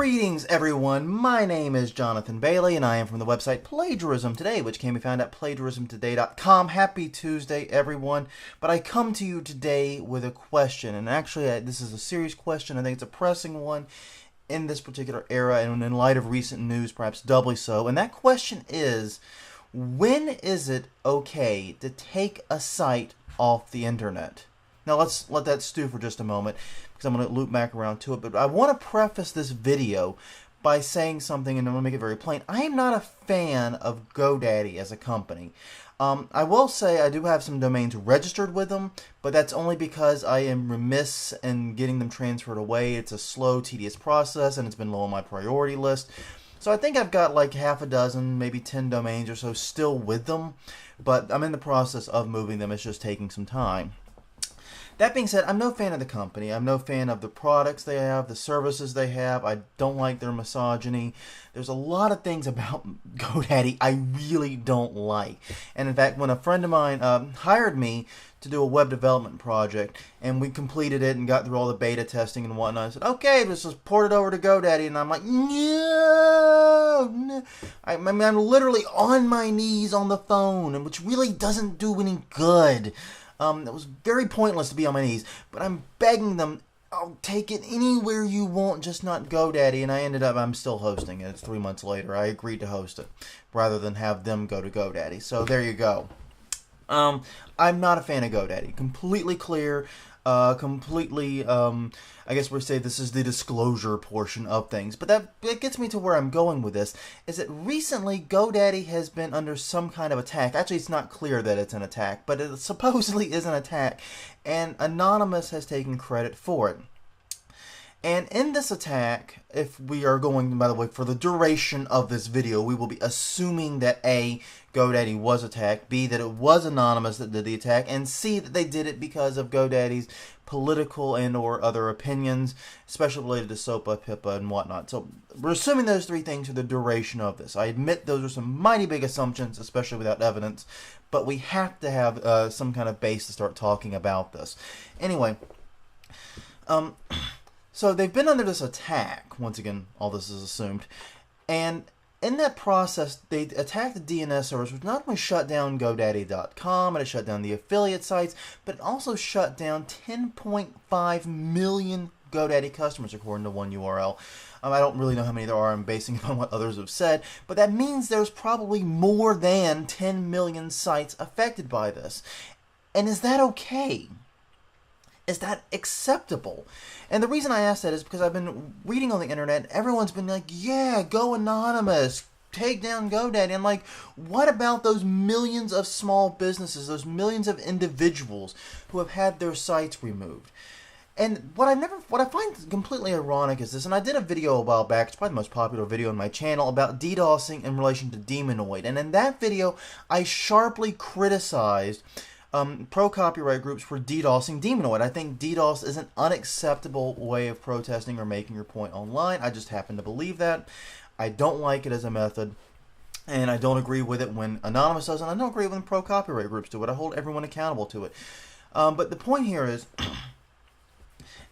Greetings everyone, my name is Jonathan Bailey and I am from the website Plagiarism Today, which can be found at plagiarismtoday.com. Happy Tuesday everyone, but I come to you today with a question, and actually this is a serious question. I think it's a pressing one in this particular era and in light of recent news perhaps doubly so, and that question is, when is it okay to take a site off the internet? Now let's let that stew for just a moment, because I'm going to loop back around to it. But I want to preface this video by saying something, and I'm going to make it very plain. I am not a fan of GoDaddy as a company. I will say I do have some domains registered with them, but that's only because I am remiss in getting them transferred away. It's a slow, tedious process, and it's been low on my priority list. So I think I've got like half a dozen, maybe 10 domains or so still with them, but I'm in the process of moving them. It's just taking some time. That being said, I'm no fan of the company. I'm no fan of the products they have, the services they have. I don't like their misogyny. There's a lot of things about GoDaddy I really don't like. And in fact, when a friend of mine hired me to do a web development project, and we completed it and got through all the beta testing and whatnot, I said, okay, let's just port it over to GoDaddy. And I'm like, no. I mean, I'm literally on my knees on the phone, which really doesn't do any good. It was very pointless to be on my knees, but I'm begging them, I'll take it anywhere you want, just not GoDaddy, and I ended up, I'm still hosting it. It's 3 months later. I agreed to host it, rather than have them go to GoDaddy. So there you go. I'm not a fan of GoDaddy. Completely clear, I guess we'll say this is the disclosure portion of things. But that gets me to where I'm going with this, is that recently GoDaddy has been under some kind of attack. Actually, it's not clear that it's an attack, but it supposedly is an attack, and Anonymous has taken credit for it. And in this attack, if we are going, by the way, for the duration of this video, we will be assuming that A, GoDaddy was attacked, B, that it was Anonymous that did the attack, and C, that they did it because of GoDaddy's political and or other opinions, especially related to SOPA, PIPA, and whatnot. So we're assuming those three things for the duration of this. I admit those are some mighty big assumptions, especially without evidence, but we have to have some kind of base to start talking about this. Anyway, so they've been under this attack. Once again, all this is assumed. And in that process, they attacked the DNS servers, which not only shut down GoDaddy.com, and it shut down the affiliate sites, but it also shut down 10.5 million GoDaddy customers, according to one URL. I don't really know how many there are. I'm basing it on what others have said. But that means there's probably more than 10 million sites affected by this. And is that okay? Is that acceptable? And the reason I ask that is because I've been reading on the internet, everyone's been like, yeah, go Anonymous, take down GoDaddy. And like, what about those millions of small businesses, those millions of individuals who have had their sites removed? And what I find completely ironic is this, and I did a video a while back, it's probably the most popular video on my channel, about DDoSing in relation to Demonoid. And in that video, I sharply criticized pro-copyright groups for DDoSing Demonoid. I think DDoS is an unacceptable way of protesting or making your point online. I just happen to believe that. I don't like it as a method, and I don't agree with it when Anonymous does, and I don't agree when pro-copyright groups do it. I hold everyone accountable to it. But the point here is,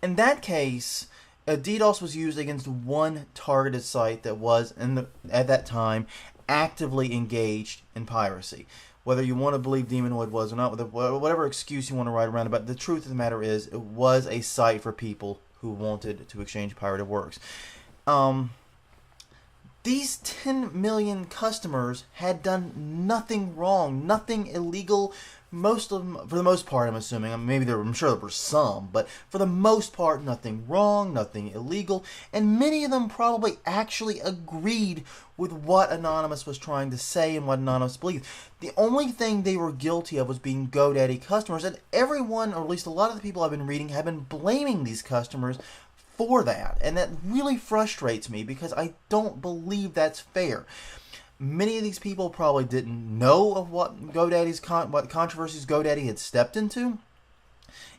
in that case, DDoS was used against one targeted site that was, at that time, actively engaged in piracy. Whether you want to believe Demonoid was or not, whatever excuse you want to write around about, the truth of the matter is it was a site for people who wanted to exchange pirated works. These 10 million customers had done nothing wrong, nothing illegal. Most of them, for the most part, I'm assuming, I'm sure there were some, but for the most part, nothing wrong, nothing illegal, and many of them probably actually agreed with what Anonymous was trying to say and what Anonymous believed. The only thing they were guilty of was being GoDaddy customers, and everyone, or at least a lot of the people I've been reading, have been blaming these customers for that, and that really frustrates me because I don't believe that's fair. Many of these people probably didn't know of what what controversies GoDaddy had stepped into.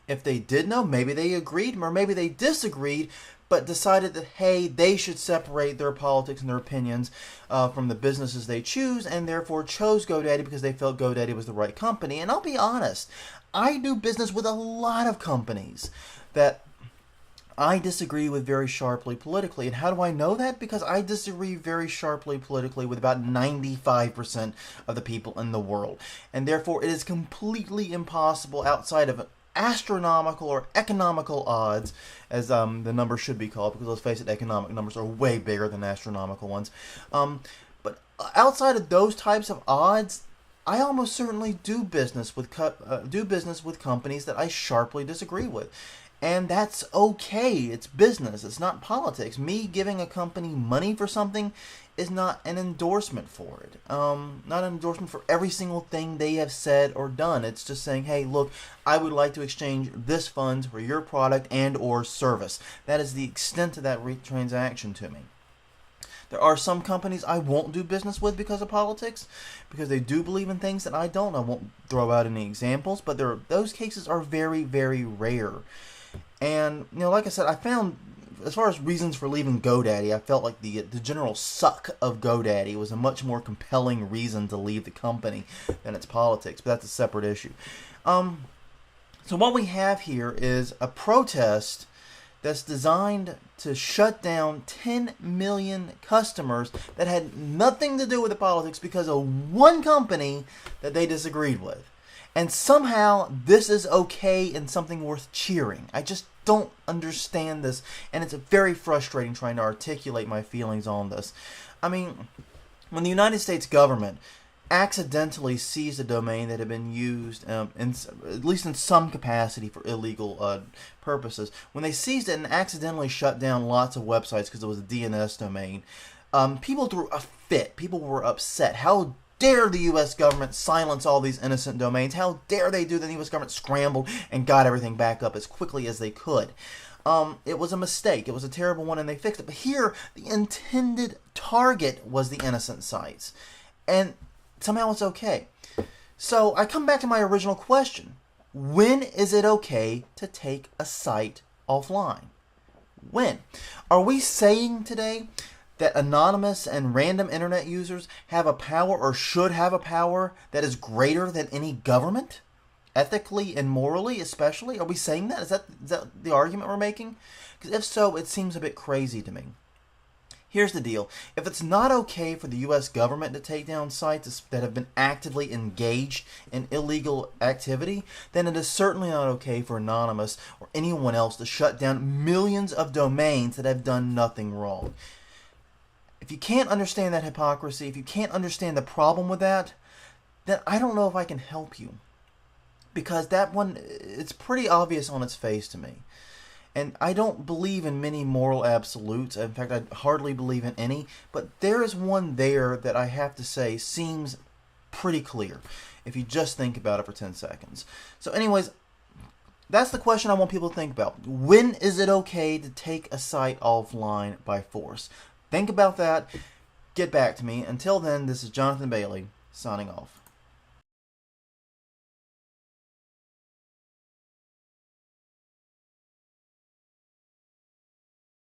If they did know, maybe they agreed, or maybe they disagreed, but decided that, hey, they should separate their politics and their opinions from the businesses they choose, and therefore chose GoDaddy because they felt GoDaddy was the right company. And I'll be honest, I do business with a lot of companies that I disagree with very sharply politically. And how do I know that? Because I disagree very sharply politically with about 95% of the people in the world. And therefore, it is completely impossible outside of astronomical or economical odds, as the number should be called, because let's face it, economic numbers are way bigger than astronomical ones. But outside of those types of odds, I almost certainly do business with companies that I sharply disagree with. And that's okay. It's business. It's not politics. Me giving a company money for something is not an endorsement for it. Not an endorsement for every single thing they have said or done. It's just saying, hey, look, I would like to exchange this funds for your product and or service. That is the extent of that transaction to me. There are some companies I won't do business with because of politics, because they do believe in things that I don't. I won't throw out any examples, but those cases are very, very rare. And, like I said, I found, as far as reasons for leaving GoDaddy, I felt like the general suck of GoDaddy was a much more compelling reason to leave the company than its politics, but that's a separate issue. So what we have here is a protest that's designed to shut down 10 million customers that had nothing to do with the politics because of one company that they disagreed with. And somehow this is okay and something worth cheering. I just don't understand this, and it's very frustrating trying to articulate my feelings on this. I mean, when the United States government accidentally seized a domain that had been used, at least in some capacity, for illegal purposes, when they seized it and accidentally shut down lots of websites because it was a DNS domain, people threw a fit. People were upset. How dare the U.S. government silence all these innocent domains? How dare they do that? The U.S. government scrambled and got everything back up as quickly as they could. It was a mistake. It was a terrible one, and they fixed it. But here, the intended target was the innocent sites. And somehow it's okay. So I come back to my original question. When is it okay to take a site offline? When? Are we saying today that anonymous and random internet users have a power, or should have a power, that is greater than any government? Ethically and morally, especially? Are we saying that? Is that the argument we're making? Because if so, it seems a bit crazy to me. Here's the deal. If it's not okay for the U.S. government to take down sites that have been actively engaged in illegal activity, then it is certainly not okay for Anonymous or anyone else to shut down millions of domains that have done nothing wrong. If you can't understand that hypocrisy, if you can't understand the problem with that, then I don't know if I can help you. Because that one, it's pretty obvious on its face to me. And I don't believe in many moral absolutes. In fact, I hardly believe in any. But there is one there that I have to say seems pretty clear, if you just think about it for 10 seconds. So anyways, that's the question I want people to think about. When is it okay to take a site offline by force? Think about that. Get back to me. Until then, this is Jonathan Bailey, signing off.